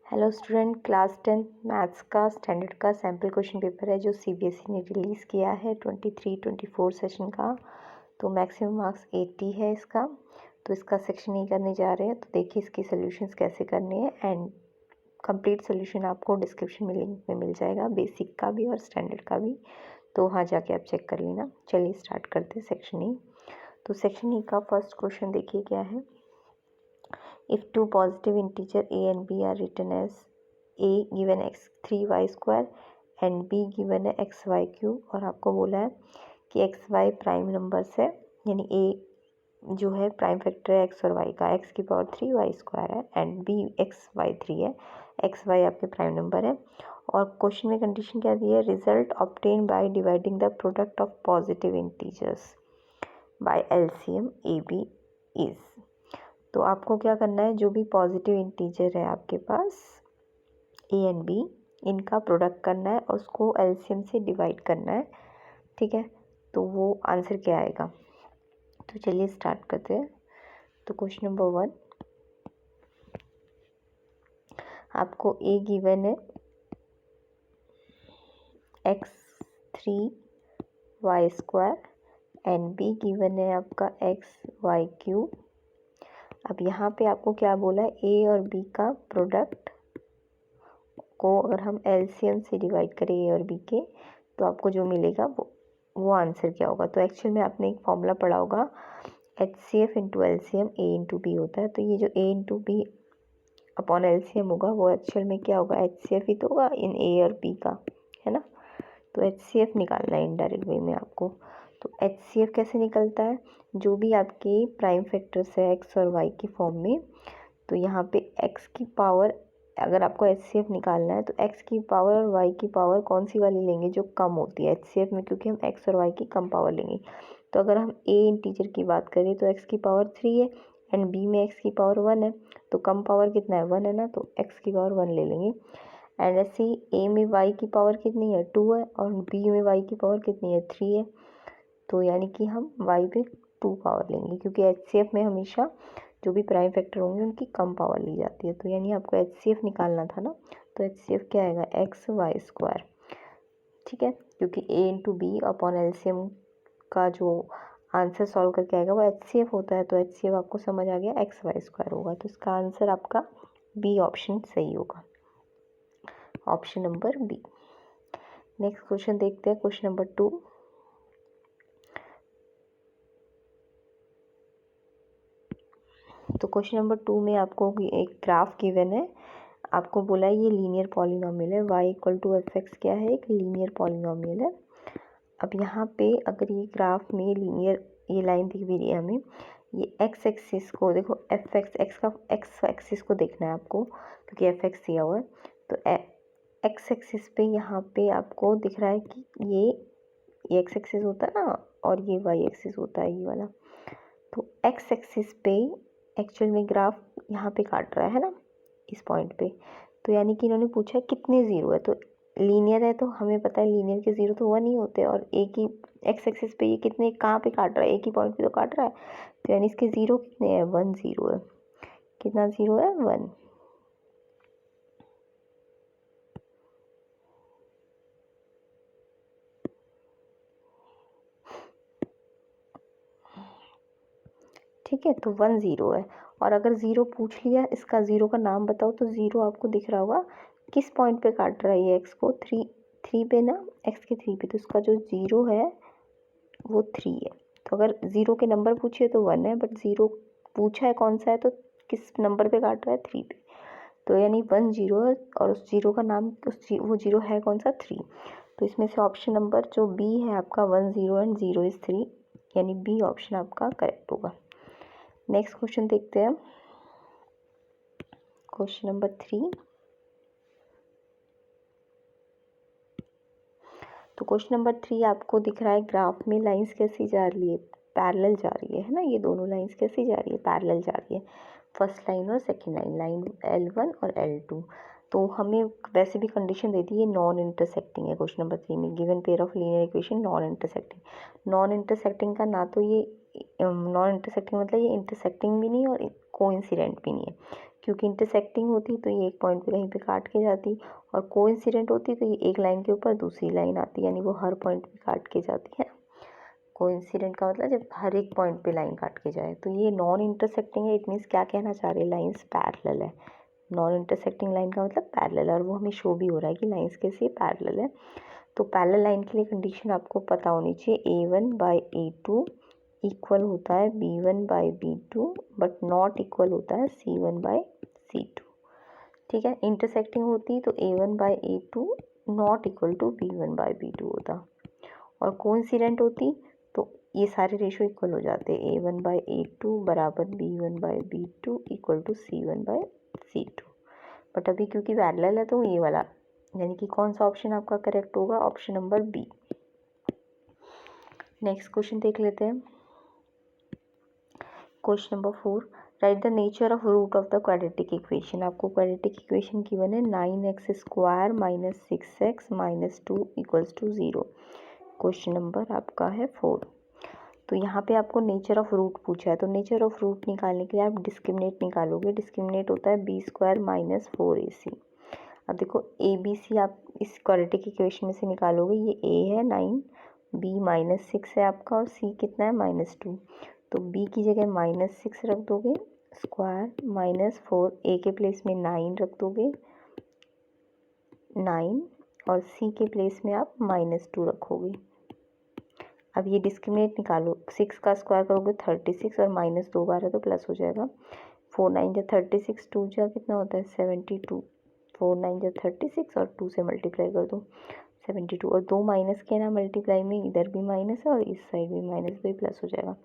Hello student, class 10 maths का standard का sample question paper है जो सीबीएसई ने रिलीज़ किया है 23-24 सेशन का। तो मैक्सिमम मार्क्स 80 है इसका। तो इसका सेक्शन नहीं करने जा रहे हैं, तो देखिए इसकी सॉल्यूशंस कैसे करने हैं एंड कंप्लीट सॉल्यूशन आपको डिस्क्रिप्शन में लिंक में मिल जाएगा, बेसिक का भी और स्टैंडर्ड का भी। तो वहाँ जाके आप चेक कर लेना। चलिए स्टार्ट करते हैं सेक्शन ई। तो सेक्शन ई का फर्स्ट क्वेश्चन देखिए क्या है। If two positive integer a and b are written as a given x3y square and b given है xy cube, और आपको बोला है कि xy प्राइम नंबर्स है, यानी a जो है प्राइम फैक्टर है x और y का, x की पावर 3 y स्क्वायर है एंड b xy3 है, xy आपके प्राइम नंबर है। और क्वेश्चन में कंडीशन क्या दी है, result obtain by dividing the product of positive integers by LCM A B is. तो आपको क्या करना है, जो भी पॉजिटिव इंटीजर है आपके पास ए एंड बी, इनका प्रोडक्ट करना है और उसको एलसीएम से डिवाइड करना है। ठीक है, तो वो आंसर क्या आएगा। तो चलिए स्टार्ट करते हैं। तो क्वेश्चन नंबर 1, आपको ए गिवन है x3y square and be given है आपका xy क्यूब। अब यहाँ पे आपको क्या बोला है, ए और बी का प्रोडक्ट को अगर हम एलसीएम से डिवाइड करें ए और बी के, तो आपको जो मिलेगा वो आंसर क्या होगा। तो एक्चुअल में आपने एक फॉर्मूला पढ़ा होगा, HCF इंटू एलसीएम ए इंटू बी होता है। तो ये जो ए इंटू बी अपॉन एलसीएम होगा वो एक्चुअल में क्या होगा, HCF ही तो होगा इन ए और बी का, है ना। तो HCF निकालना है इनडायरेक्ट वे में आपको। तो HCF कैसे निकलता है, जो भी आपके प्राइम फैक्टर्स है एक्स और वाई की फॉर्म में, तो यहाँ पे x की पावर, अगर आपको HCF निकालना है तो x की पावर और y की पावर कौन सी वाली लेंगे, जो कम होती है HCF में, क्योंकि हम x और y की कम पावर लेंगे। तो अगर हम a इंटीजर की बात करें तो x की पावर 3 है एंड b में x की पावर 1 है, तो कम पावर कितना है, 1 है ना, तो x की पावर 1 ले लेंगे। एंड ऐसे ही a में y की पावर कितनी है, 2 है, और b में y की पावर कितनी है, 3 है। तो यानी कि हम y पे 2 पावर लेंगे, क्योंकि HCF में हमेशा जो भी प्राइम फैक्टर होंगे उनकी कम पावर ली जाती है। तो यानी आपको HCF निकालना था ना, तो HCF क्या आएगा, XY स्क्वायर। ठीक है, क्योंकि A into B upon LCM का जो आंसर सॉल्व करके आएगा वो HCF होता है, तो HCF आपको समझ आ गया XY स्क्वायर होगा। तो इसका आंसर आपका बी ऑप्शन सही होगा, option number B. Next question देखते हैं, क्वेश्चन नंबर 2। तो क्वेश्चन नंबर 2 में आपको एक ग्राफ गिवन है, आपको बोला है ये लीनियर पॉलिनोमियल है, y equal to f x क्या है, एक लीनियर पॉलिनोमियल है। अब यहाँ पे अगर ये ग्राफ में लीनियर ये लाइन दिख भी रही है हमें, ये x एक्सिस को देखो, एफ एक्स एक्स का x एक्सिस को देखना है आपको, क्योंकि एफ एक्स दिया हुआ है। तो x एक्सिस पे यहाँ पे आपको दिख रहा है कि ये x एक्सिस होता है ना, और ये y एक्सिस होता है ये वाला। तो x एक्सिस पे एक्चुअल में ग्राफ यहाँ पे काट रहा है ना, इस पॉइंट पे। तो यानी कि इन्होंने पूछा कितने ज़ीरो है, तो लीनियर है तो हमें पता है लीनियर के ज़ीरो तो 1 ही होते हैं, और एक ही एक्स एक्सिस पे ये कितने कहाँ पे काट रहा है, एक ही पॉइंट पे तो काट रहा है। तो यानी इसके ज़ीरो कितने हैं, 1 ज़ीरो है। कितना ज़ीरो है, 1। ठीक है, तो 1 ज़ीरो है। और अगर ज़ीरो पूछ लिया, इसका ज़ीरो का नाम बताओ, तो ज़ीरो आपको दिख रहा होगा किस पॉइंट पे काट रहा है ये एक्स को, 3 पे ना, एक्स के 3 पे। तो इसका जो ज़ीरो है वो 3 है। तो अगर ज़ीरो के नंबर पूछिए तो 1 है, बट ज़ीरो पूछा है कौन सा है, तो किस नंबर पे काट रहा है, 3 पे। तो यानी 1 ज़ीरो है, और उस ज़ीरो का नाम वो ज़ीरो है कौन सा, 3। तो इसमें से ऑप्शन नंबर जो बी है आपका 1 ज़ीरो एंड 0 इज़ 3, यानी बी ऑप्शन आपका करेक्ट होगा। नेक्स्ट क्वेश्चन देखते हैं, क्वेश्चन नंबर 3। तो क्वेश्चन नंबर 3 आपको दिख रहा है ग्राफ में लाइंस कैसी जा रही है, पैरेलल जा रही है ना। ये दोनों लाइंस कैसी जा रही है, पैरेलल जा रही है, फर्स्ट लाइन और सेकंड लाइन, लाइन L1 और L2। तो हमें वैसे भी कंडीशन दे दी है नॉन इंटरसेक्टिंग है क्वेश्चन नंबर 3 में, given pair of linear equation non intersecting. Non intersecting का ना तो ये नॉन इंटरसेक्टिंग मतलब ये इंटरसेक्टिंग भी नहीं और कोइंसिडेंट भी नहीं है, क्योंकि इंटरसेक्टिंग होती तो ये एक पॉइंट पे कहीं पे काट के जाती, और कोइंसिडेंट होती तो ये एक लाइन के ऊपर दूसरी लाइन आती, यानी वो हर पॉइंट पे काट के जाती है। कोइंसिडेंट का मतलब जब हर एक पॉइंट पे लाइन काट के जाए। तो ये नॉन इंटरसेक्टिंग है, इट मीन्स क्या कहना चाह रहे हैं, लाइंस पैरेलल है। नॉन इंटरसेक्टिंग लाइन का मतलब पैरेलल, और वो हमें शो भी हो रहा है कि लाइंस कैसे पैरेलल है। तो पैरेलल लाइन के लिए कंडीशन आपको पता होनी चाहिए, A1/A2 इक्वल होता है B1/B2 बट नॉट इक्वल होता है C1/C2। ठीक है, इंटरसेक्टिंग होती तो A1/A2 not equal to B1/B2 होता, और कोइंसिडेंट होती तो ये सारे रेशो इक्वल हो जाते, A1/A2 बराबर B1/B2 equal to C1/C2। But अभी क्योंकि पैरेलल है तो ये वाला, यानी कि कौन सा ऑप्शन आपका करेक्ट होगा, option number B. Next question देख लेते हैं। Question number 4, write the nature of root of the quadratic equation. आपको क्वाड्रेटिक इक्वेशन गिवन है 9x² minus 6x minus 2 equals to 0। Question number आपका है 4। तो यहाँ पे आपको नेचर ऑफ रूट पूछा है, तो नेचर ऑफ रूट निकालने के लिए आप डिस्क्रिमिनेट निकालोगे। डिस्क्रिमिनेट होता है b² माइनस 4ac। अब देखो ABC आप इस क्वाड्रेटिक इक्वेशन में से निकालोगे, ये a है 9, b माइनस 6 है आपका, और c कितना है -2। तो b की जगह -6 रख दोगे, स्क्वायर माइनस 4, a के प्लेस में 9 रख दोगे 9, और c के प्लेस में आप -2 रखोगे। अब ये डिस्क्रिमिनेट निकालो, 6 का स्क्वायर करोगे 36, और -2 बार है तो प्लस हो जाएगा। 4 9 जा 36, 2 जा कितना होता है 72, 4 9 जा 36 और 2 से मल्टीप्लाई कर दो 72, और 2 माइनस के ना मल्टीप्लाई में इधर भी माइनस है और इस साइड भी माइनस, तो ये प्लस हो जाएगा।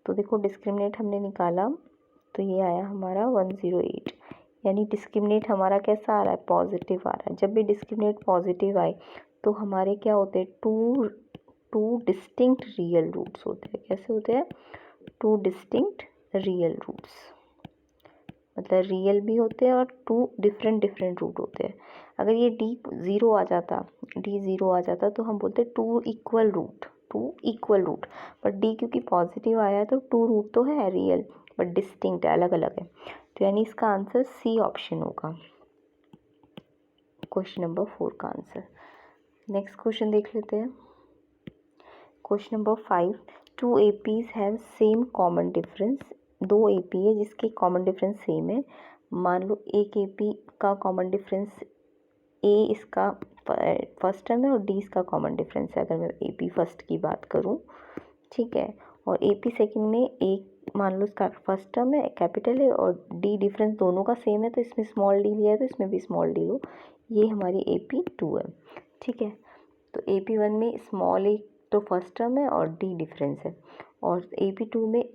तो देखो डिस्क्रिमिनेट हमने निकाला तो ये आया हमारा 108, यानी डिस्क्रिमिनेट हमारा कैसा आ रहा है, पॉजिटिव आ रहा है। जब भी डिस्क्रिमिनेट पॉजिटिव आए तो हमारे क्या होते हैं, टू डिस्टिंक्ट रियल रूट्स होते हैं। कैसे होते हैं, टू डिस्टिंक्ट रियल रूट्स, मतलब रियल भी होते हैं और टू डिफरेंट रूट होते हैं। अगर ये d 0 आ जाता तो हम बोलते two equal root, but d क्योंकि पॉजिटिव आया है तो टू रूट तो है रियल बट डिस्टिंक्ट है, अलग अलग है। तो यानी इसका आंसर सी ऑप्शन होगा, क्वेश्चन नंबर 4 का आंसर। नेक्स्ट क्वेश्चन देख लेते हैं। Question number 5, 2 APs have same common difference. 2 AP है जिसके कॉमन डिफरेंस सेम है। मान लो एक AP का कॉमन डिफरेंस A इसका फर्स्ट टर्म है और D इसका कॉमन डिफरेंस है, अगर मैं AP फर्स्ट की बात करूं, ठीक है। और AP सेकंड में एक मान लो इसका फर्स्ट टर्म है कैपिटल है और D डिफरेंस दोनों का सेम है, तो इसमें स्मॉल d लिया है तो इसमें भी स्मॉल d लो। ये हमारी AP2 है, ठीक है। तो AP1 में स्मॉल a तो फर्स्ट टर्म है और d डिफरेंस है, और AP2 में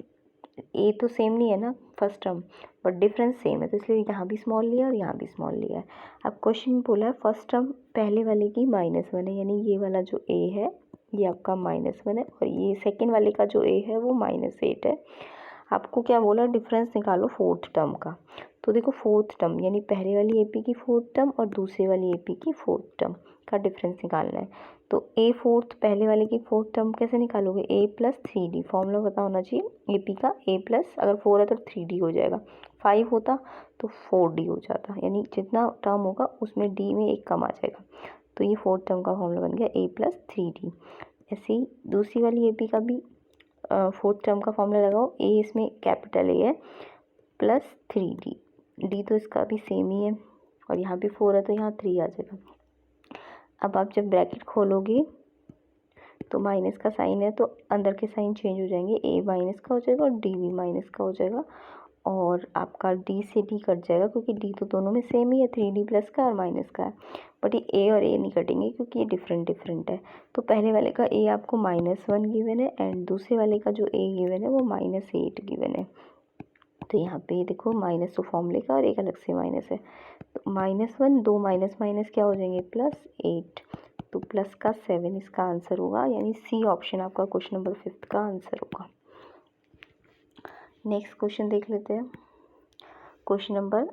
a तो सेम नहीं है ना first term, but difference same है, तो इसलिए यहाँ भी स्मॉल लिया और यहाँ भी स्मॉल लिया है। अब क्वेश्चन में बोला है फर्स्ट टर्म पहले वाले की -1 है, यानी ये वाला जो a है ये आपका -1 है, और ये सेकंड वाले का जो a है वो -8 है। आपको क्या बोला, डिफरेंस निकालो फोर्थ टर्म का। तो देखो फोर्थ टर्म यानी पहले वाली AP की फोर्थ टर्म और दूसरे वाली AP की फोर्थ टर्म का डिफरेंस निकालना है। तो a फोर्थ पहले वाले की फोर्थ टर्म कैसे निकालोगे, a + 3d, फॉर्मूला पता होना चाहिए AP का, a प्लस अगर 4 है तो 3d हो जाएगा, 5 होता तो 4d हो जाता, यानी जितना टर्म होगा उसमें d में एक कम आ जाएगा। तो ये फोर्थ टर्म का फॉर्मूला बन गया a + 3d। ऐसे ही दूसरी वाली AP का भी फोर्थ टर्म का फॉर्मूला लगाओ, a इसमें कैपिटल A है प्लस 3d, d तो इसका भी सेम ही है और यहाँ भी 4 है तो यहाँ 3 आ जाएगा। अब आप जब ब्रैकेट खोलोगे तो माइनस का साइन है तो अंदर के साइन चेंज हो जाएंगे, a माइनस का हो जाएगा और d भी माइनस का हो जाएगा, और आपका d से d कट जाएगा क्योंकि d तो दोनों में सेम ही है, 3d प्लस का और माइनस का है, बट ये a और a नहीं कटेंगे क्योंकि ये डिफरेंट है। तो पहले वाले का a आपको -1 गिवन है एंड दूसरे वाले का जो a गिवन है वो -8 गिवन है। तो यहाँ पे देखो माइनस तो फॉर्मूले का और एक अलग से माइनस है, तो -1 2 माइनस क्या हो जाएंगे +8, तो प्लस का 7 इसका आंसर होगा, यानी सी ऑप्शन आपका क्वेश्चन नंबर 5 का आंसर होगा। नेक्स्ट क्वेश्चन देख लेते हैं। क्वेश्चन नंबर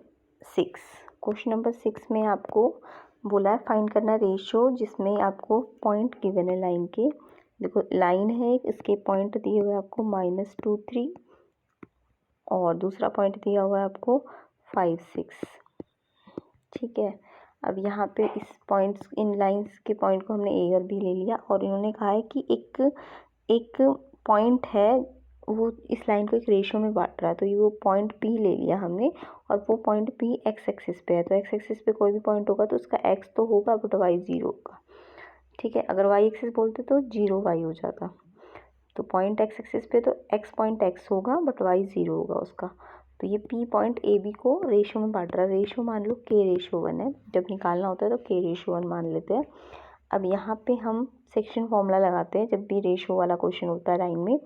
6 में आपको बोला है फाइंड करना रेशियो जिसमें आपको पॉइंट गिवन है लाइन के। देखो लाइन है, इसके पॉइंट दिए हुए आपको -2 3 और दूसरा पॉइंट दिया हुआ है आपको 0.56। ठीक है, अब यहाँ पे इस पॉइंट्स, इन लाइंस के पॉइंट को हमने ए और बी ले लिया, और इन्होंने कहा है कि एक पॉइंट है वो इस लाइन को एक रेशियो में बांट रहा है, तो ये वो पॉइंट पी ले लिया हमने, और वो पॉइंट पी एक्स एक्सिस पे है, तो एक्स एक्सिस पे कोई भी पॉइंट होगा तो उसका एक्स तो होगा बट वाई 0 होगा। ठीक है, अगर वाई एक्सिस बोलते तो 0 वाई हो जाता, तो पॉइंट एक्स एक्सिस पे तो एक्स पॉइंट एक्स होगा बट वाई 0 होगा उसका। तो ये पी पॉइंट ए बी को रेशियो में बांट रहा है, रेशियो मान लो k/1 है, जब निकालना होता है तो k/1 मान लेते हैं। अब यहाँ पे हम सेक्शन फॉर्मूला लगाते हैं जब भी रेशियो वाला क्वेश्चन होता है लाइन में।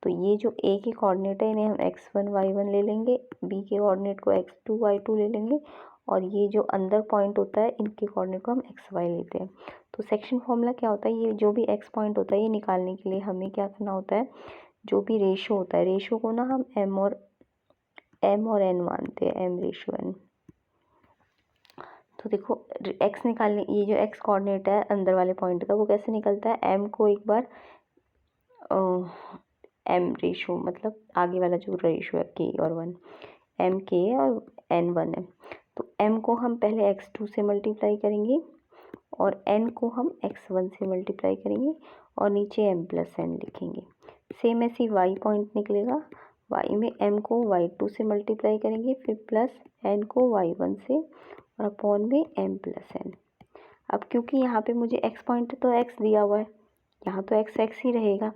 तो ये जो ए के कोऑर्डिनेट है इन्हें हम x1 y1 ले लेंगे, बी के कोऑर्डिनेट को x2 y2 ले लेंगे, और ये जो अंदर पॉइंट होता है इनके कोऑर्डिनेट को हम xy लेते हैं। तो सेक्शन फॉर्मूला क्या होता है, ये जो भी x पॉइंट होता है ये निकालने के लिए हमें क्या करना होता है, जो भी रेशियो होता है, रेशियो को ना हम m और n मानते हैं, m/n। तो देखो x निकालने, ये जो x कोऑर्डिनेट है अंदर वाले पॉइंट का वो कैसे निकलता है, m को एक बार m रेशियो मतलब आगे वाला जो रेशियो है k और 1, m k है और n 1 है, तो m को हम पहले x2 से मल्टीप्लाई करेंगे और n को हम x1 से मल्टीप्लाई करेंगे और नीचे m+n लिखेंगे। सेम ऐसे y पॉइंट निकलेगा, y में m को y2 से मल्टीप्लाई करेंगे, फिर प्लस n को y1 से और अपॉन में m+n। अब क्योंकि यहाँ पे मुझे x पॉइंट तो x दिया हुआ है, यहाँ तो x ही रहेगा,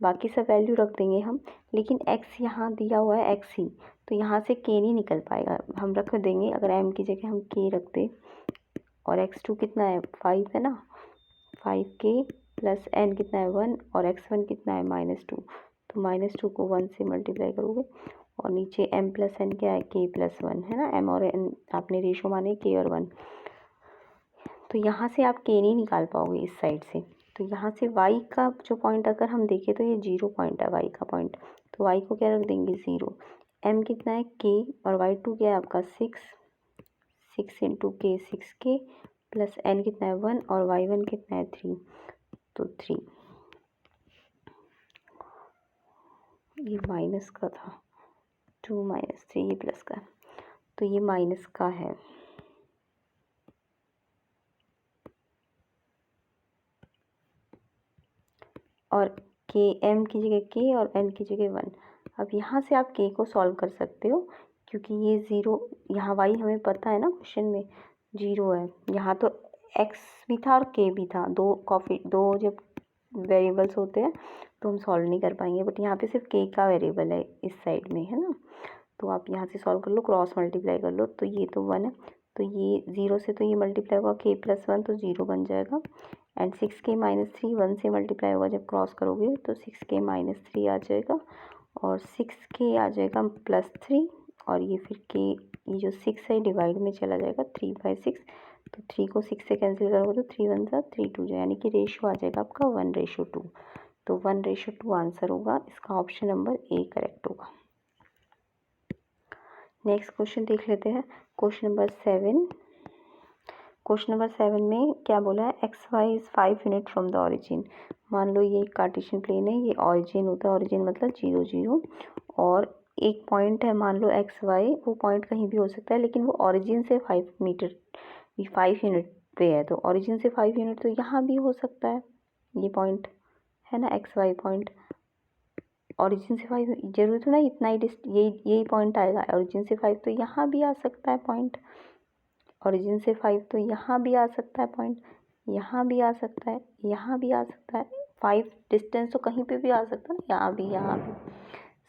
बाकी सब वैल्यू रख देंगे हम, लेकिन x यहाँ दिया हुआ है x ही, तो यहाँ से k नहीं निकल पाएगा, हम रख देंगे, अगर m की जगह हम k रख दें, और x2 कितना है 5 है ना, 5k प्लस n कितना है 1 और x1 कितना है -2, तो -2 को 1 से मल्टीप्लाई करोगे और नीचे m+n क्या है k+1 है ना, m और n आपने रेशो माने k और 1, तो यहाँ से आप k नहीं निकाल पाओगे इस साइड से, तो यहाँ से y का जो पॉइंट अगर हम देखें तो ये 0 पॉइंट है y का पॉइंट, तो y को क्या रख देंगे 0, m कितना है k और y2 क्या है आपका 6 into k 6k plus n कितना है 1 और y1 कितना है 3, तो 3, ये माइनस का था 2 - 3 ये प्लस का, तो ये माइनस का है। और k m की जगह k और n की जगह 1। अब यहाँ से आप k को सॉल्व कर सकते हो क्योंकि ये 0, यहाँ y हमें पता है ना क्वेश्चन में 0 है, यहाँ तो x भी था और k भी था, दो जब वेरिएबल्स होते हैं तो हम सॉल्व नहीं कर पाएंगे, बट यहाँ पे सिर्फ k का वेरिएबल है इस साइड में है ना, तो आप यहाँ से सॉल्व कर लो, क्रॉस मल्टीप्लाई कर लो, तो ये तो 1 है, तो ये 0 से तो ये मल्टीप्लाई होगा k+1 तो 0 बन जाएगा, एंड 6k - 3 1 से मल्टीप्लाई होगा, जब क्रॉस करोगे तो 6k - 3 आ जाएगा और 6k आ जाएगा +3, और ये फिर k, ये जो 6 है डिवाइड में चला जाएगा 3/6, तो 3 को 6 से कैंसिल करोगे तो 3 1 3 2 जाए, यानी कि रेशियो आ जाएगा आपका 1/2, तो 1/2 आंसर होगा इसका, ऑप्शन नंबर ए करेक्ट होगा। नेक्स्ट क्वेश्चन देख लेते हैं, क्वेश्चन नंबर 7। क्वेश्चन नंबर 7 में क्या बोला है, x y is 5 unit from the origin. मान लो ये एक कार्टेशियन प्लेन है, ये ऑरिजिन होता है, ऑरिजिन मतलब 0 0, और एक पॉइंट है मान लो एक्स वाई, वो पॉइंट कहीं भी हो सकता है लेकिन वो ऑरिजिन से 5 यूनिट पे है, तो ऑरिजिन से 5 यूनिट तो यहाँ भी हो सकता है, ये पॉइंट है ना एक्स वाई पॉइंट, ऑरिजिन से 5 जरूरी तो ना इतना ही यही पॉइंट आएगा, ऑरिजिन से 5 तो यहाँ भी आ सकता है पॉइंट, ऑरिजिन से 5 तो यहाँ भी आ सकता है पॉइंट, यहाँ भी आ सकता है, यहाँ भी आ सकता है, 5 डिस्टेंस तो कहीं पे भी आ सकता है ना, यहाँ भी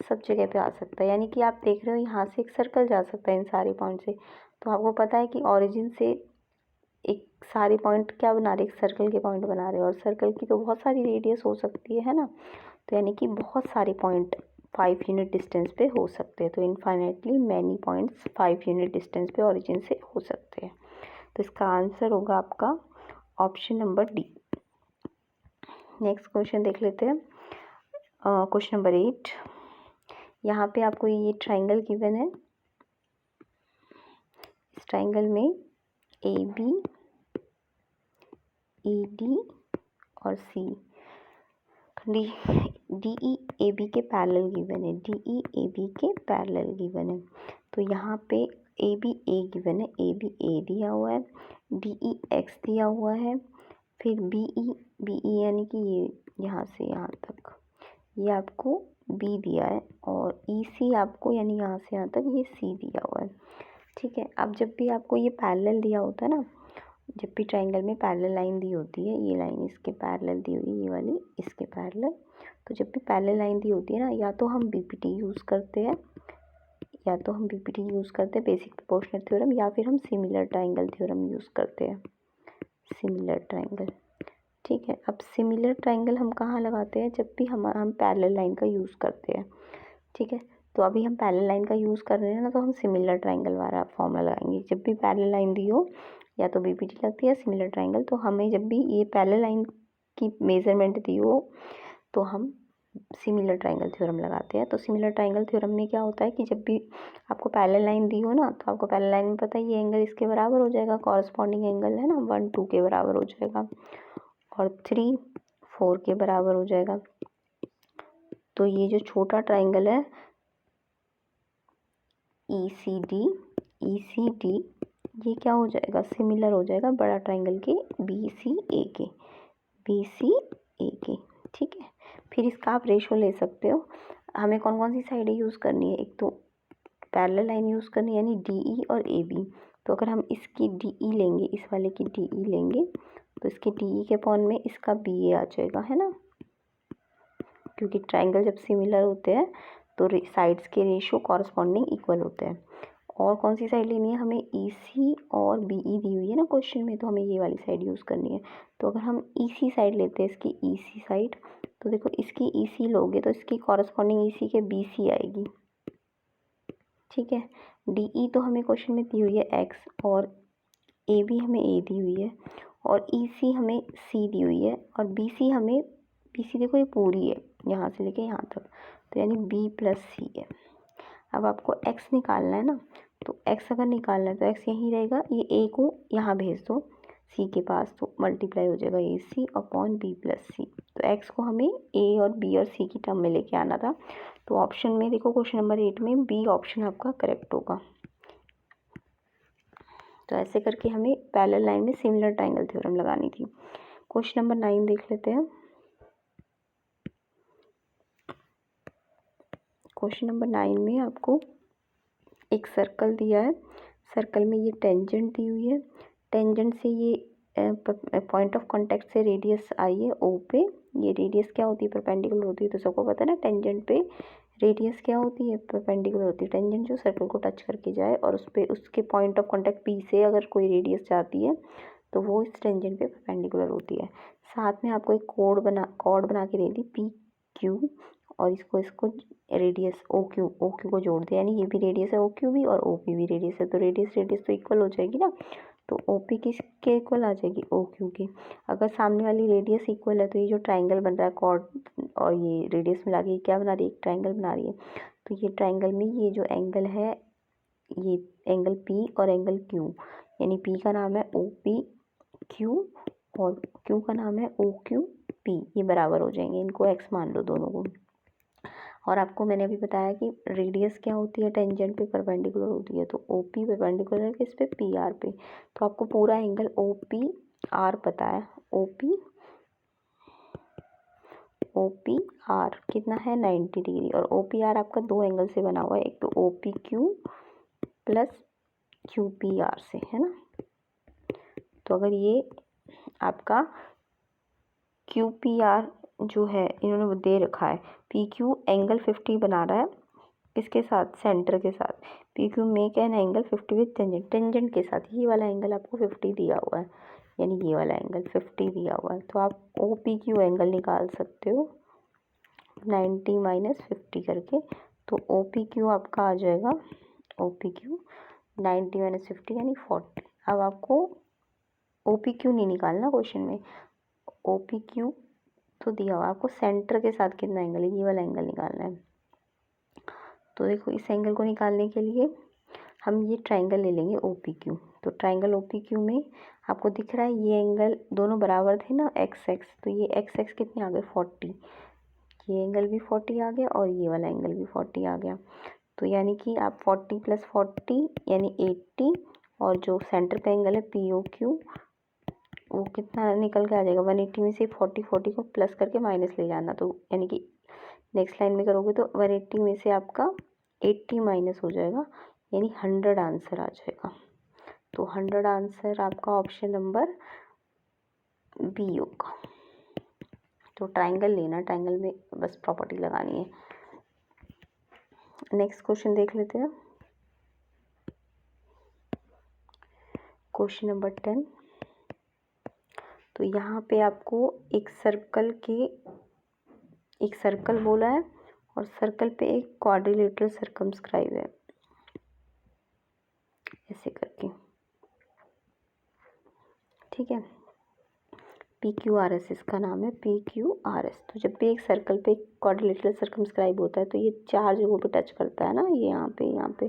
सब जगह पे आ सकता है, यानी कि आप देख रहे हो यहाँ से एक सर्कल जा सकता है इन सारे पॉइंट से, तो आपको पता है कि ऑरिजिन से एक सारे पॉइंट क्या बना रहे, एक सर्कल के पॉइंट बना रहे हैं, और सर्कल की तो बहुत सारी रेडियस हो सकती है ना, तो यानी कि बहुत सारे पॉइंट 5 यूनिट डिस्टेंस पे हो सकते हैं, तो infinitely many points 5 unit distance पे ऑरिजिन से हो सकते हैं, तो इसका आंसर होगा आपका option number D. Next question देख लेते हैं, क्वेश्चन नंबर 8। यहाँ पे आपको ये ट्राइंगल गिवन है, इस ट्राइंगल में ए बी ई डी और C D E A B के पैरेलल गिवन है, डी ई ए बी के पैरेलल गिवन है, तो यहाँ पे ए बी ए गिवन है, ए बी ए दिया हुआ है, डी ई एक्स दिया हुआ है, फिर बी ई यानी कि ये यहाँ से यहाँ तक ये आपको बी दिया है, और ई सी आपको यानी यहाँ से यहाँ तक ये सी दिया हुआ है। ठीक है, अब जब भी आपको ये पैरेलल दिया होता है ना, जब भी ट्राइंगल में पैरेलल लाइन दी होती है, ये लाइन इसके पैरेलल दी हुई है, ये वाली इसके पैरेलल, तो जब भी पैरेलल लाइन दी होती है ना, या तो हम बीपीटी यूज़ करते हैं, बेसिक प्रोपोर्शनल थ्योरम, या फिर हम सिमिलर ट्राइंगल थ्योरम यूज़ करते हैं, सिमिलर ट्राइंगल। ठीक है, अब सिमिलर ट्राइंगल हम कहाँ लगाते हैं, जब भी हम पैरेलल लाइन का यूज़ करते हैं। ठीक है, तो अभी हम पैरेलल लाइन का यूज़ कर रहे हैं ना, तो हम सिमिलर ट्राइंगल वाला फॉर्मूला लगाएंगे। जब भी पैरेलल लाइन दी हो, या तो बीपीटी लगती है या सिमिलर ट्राइंगल, तो हमें जब भी ये पैरेलल लाइन की मेजरमेंट दी हो तो हम सिमिलर ट्राइंगल थ्योरम लगाते हैं। तो सिमिलर ट्राइंगल थ्योरम में क्या होता है कि जब भी आपको पैरेलल लाइन दी हो ना, तो आपको पैरेलल लाइन में पता है ये एंगल इसके बराबर हो जाएगा, कॉरस्पॉन्डिंग एंगल है ना 1 2 के बराबर हो जाएगा, और 3 4 के बराबर हो जाएगा। तो ये जो छोटा ट्राइंगल है ई सी डी ये क्या हो जाएगा, सिमिलर हो जाएगा बड़ा ट्राइंगल के बी सी ए के। ठीक है, फिर इसका आप रेशो ले सकते हो। हमें कौन कौन सी साइडें यूज़ करनी है, एक तो पैरेलल लाइन यूज़ करनी है यानी डी ई और ए बी। तो अगर हम इसकी डी ई लेंगे, इस वाले की डी ई लेंगे, तो इसके डी ई के अपॉन में इसका बी ए आ जाएगा, है ना, क्योंकि ट्राइंगल जब सिमिलर होते हैं तो साइड्स के रेशो कॉरस्पॉन्डिंग इक्वल होते हैं। और कौन सी साइड लेनी है, हमें ई सी और बी ई दी हुई है ना क्वेश्चन में, तो हमें ये वाली साइड यूज़ करनी है। तो अगर हम ई सी साइड लेते हैं, इसकी ई सी साइड, तो देखो इसकी ई सी लोगे तो इसकी कॉरस्पॉन्डिंग ई सी के बी सी आएगी। ठीक है, डी ई तो हमें क्वेश्चन में दी हुई है एक्स, और ए बी हमें ए दी हुई है, और ई सी हमें सी दी हुई है, और बी सी हमें, बी सी देखो ये पूरी है यहाँ से लेके यहाँ तक, तो यानी बी प्लस सी है। अब आपको x निकालना है ना, तो x अगर निकालना है तो x यहीं रहेगा, ये a को यहाँ भेज दो c के पास, तो मल्टीप्लाई हो जाएगा ए सी अपॉन बी प्लस सी। तो x को हमें a और b और c की टर्म में लेके आना था। तो ऑप्शन में देखो क्वेश्चन नंबर 8 में b ऑप्शन आपका करेक्ट होगा। तो ऐसे करके हमें पैरेलल लाइन में सिमिलर ट्राइंगल थ्योरम लगानी थी। क्वेश्चन नंबर 9 देख लेते हैं। क्वेश्चन नंबर 9 में आपको एक सर्कल दिया है, सर्कल में ये टेंजेंट दी हुई है, टेंजेंट से ये पॉइंट ऑफ कांटेक्ट से रेडियस आई है ओ पे। ये रेडियस क्या होती है, परपेंडिकुलर होती है, तो सबको पता है ना टेंजेंट पे रेडियस क्या होती है, परपेंडिकुलर होती है। टेंजेंट जो सर्कल को टच करके जाए और उस पर उसके पॉइंट ऑफ कांटेक्ट पी से अगर कोई रेडियस जाती है तो वो इस टेंजेंट पे परपेंडिकुलर होती है। साथ में आपको एक कॉर्ड बना के दे दी पी क्यू, और इसको रेडियस ओ क्यू को जोड़ दे, यानी ये भी रेडियस है ओ क्यू भी और ओ पी भी रेडियस है, तो रेडियस तो इक्वल हो जाएगी ना। तो ओ पी किसके इक्वल आ जाएगी, ओ क्यू की। अगर सामने वाली रेडियस इक्वल है तो ये जो ट्राइंगल बन रहा है कॉर्ड और ये रेडियस मिला के क्या बना रही है, एक ट्राइंगल बना रही है। तो ये ट्राइंगल में ये जो एंगल है, ये एंगल पी और एंगल क्यू, यानी पी का नाम है ओ पी क्यू और क्यू का नाम है ओ क्यू पी, ये बराबर हो जाएंगे। इनको एक्स मान लो दोनों को। और आपको मैंने अभी बताया कि रेडियस क्या होती है, टेंजेंट पे परपेंडिकुलर होती है, तो ओ पी परपेंडिकुलर है किस पे, पी आर पे। तो आपको पूरा एंगल ओ पी आर पता है, ओ पी आर कितना है 90 डिग्री, और ओ पी आर आपका दो एंगल से बना हुआ है, एक तो O P Q plus Q P R से, है ना। तो अगर ये आपका क्यू पी आर जो है इन्होंने दे रखा है, पी क्यू एंगल 50 बना रहा है इसके साथ, सेंटर के साथ, P Q make an angle 50 with tangent के साथ, ये वाला एंगल आपको 50 दिया हुआ है, यानी ये वाला एंगल 50 दिया हुआ है। तो आप ओ पी क्यू एंगल निकाल सकते हो 90 माइनस 50 करके, तो ओ पी क्यू आपका आ जाएगा, ओ पी क्यू 90 माइनस 50 यानी 40। अब आपको ओ पी क्यू नहीं निकालना क्वेश्चन में, ओ पी क्यू तो दिया हुआ, आपको सेंटर के साथ कितना एंगल है, ये वाला एंगल निकालना है। तो देखो इस एंगल को निकालने के लिए हम ये ट्राइंगल ले लेंगे ओ पी क्यू। तो ट्राइंगल ओ पी क्यू में आपको दिख रहा है ये एंगल दोनों बराबर थे ना एक्स एक्स, तो ये एक्स एक्स कितने आ गए 40, ये एंगल भी 40 आ गया और ये वाला एंगल भी 40 आ गया। तो यानी कि आप 40 + 40 यानी 80, और जो सेंटर पे एंगल है POQ वो कितना निकल के आ जाएगा 180 में से 40 को प्लस करके माइनस ले जाना। तो यानी कि नेक्स्ट लाइन में करोगे तो 180 में से आपका 80 माइनस हो जाएगा, यानी 100 आंसर आ जाएगा। तो 100 आंसर आपका ऑप्शन नंबर बी होगा। तो ट्राइंगल लेना, ट्राइंगल में बस प्रॉपर्टी लगानी है। नेक्स्ट क्वेश्चन देख लेते हैं। Question number 10। तो यहाँ पे आपको एक सर्कल बोला है और सर्कल पे एक क्वाड्रिलेटरल सर्कमस्क्राइब है, ऐसे करके, ठीक है। PQRS इसका नाम है, PQRS। तो जब भी एक सर्कल पे क्वाड्रिलेटरल सर्कमस्क्राइब होता है तो ये 4 जगहों पे टच करता है ना, ये यहाँ पे।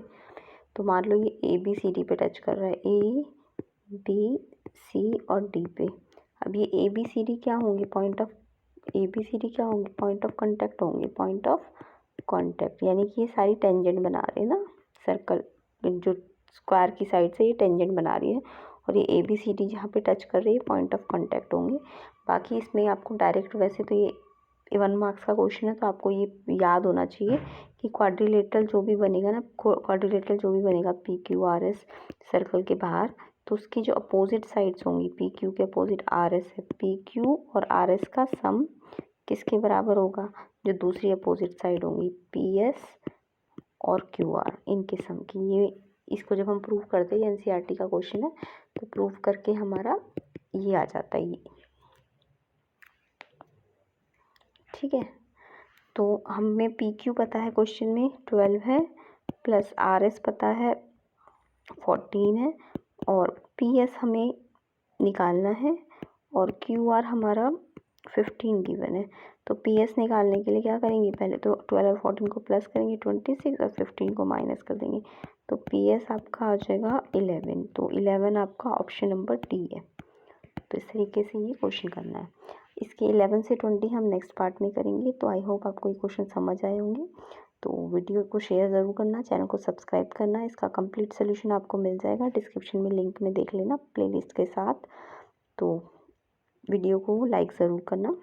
तो मान लो ये ABCD पे टच कर रहा है, ABC और D पे। अब ये ABCD क्या होंगे, पॉइंट ऑफ कांटेक्ट होंगे, पॉइंट ऑफ कांटेक्ट, यानी कि ये सारी टेंजेंट बना रहे हैं ना, सर्कल जो स्क्वायर की साइड से ये टेंजेंट बना रही है, और ये ABCD जहाँ पे टच कर रही है पॉइंट ऑफ कांटेक्ट होंगे। बाकी इसमें आपको डायरेक्ट, वैसे तो ये 1 मार्क्स का क्वेश्चन है तो आपको ये याद होना चाहिए कि क्वाड्रिलेटरल जो भी बनेगा PQRS सर्कल के बाहर, तो उसकी जो अपोजिट साइड्स होंगी, PQ के अपोजिट RS है, PQ और RS का सम किसके बराबर होगा, जो दूसरी अपोजिट साइड होंगी PS और QR, इनके सम की। ये इसको जब हम प्रूव करते हैं, NCERT का क्वेश्चन है, तो प्रूव करके हमारा ये आ जाता है, ये ठीक है। तो हमें PQ पता है क्वेश्चन में 12 है, प्लस RS पता है 14 है, और PS हमें निकालना है, और QR हमारा 15 गिवन है। तो PS निकालने के लिए क्या करेंगे, पहले तो 12 और 14 को प्लस करेंगे 26, और 15 को माइनस कर देंगे, तो PS आपका आ जाएगा 11। तो 11 आपका ऑप्शन नंबर D है। तो इस तरीके से ये क्वेश्चन करना है। इसके 11 से 20 हम नेक्स्ट पार्ट में करेंगे। तो आई होप आपको ये क्वेश्चन समझ आए होंगे। तो वीडियो को शेयर ज़रूर करना, चैनल को सब्सक्राइब करना। इसका कंप्लीट सोल्यूशन आपको मिल जाएगा डिस्क्रिप्शन में, लिंक में देख लेना प्लेलिस्ट के साथ। तो वीडियो को लाइक ज़रूर करना।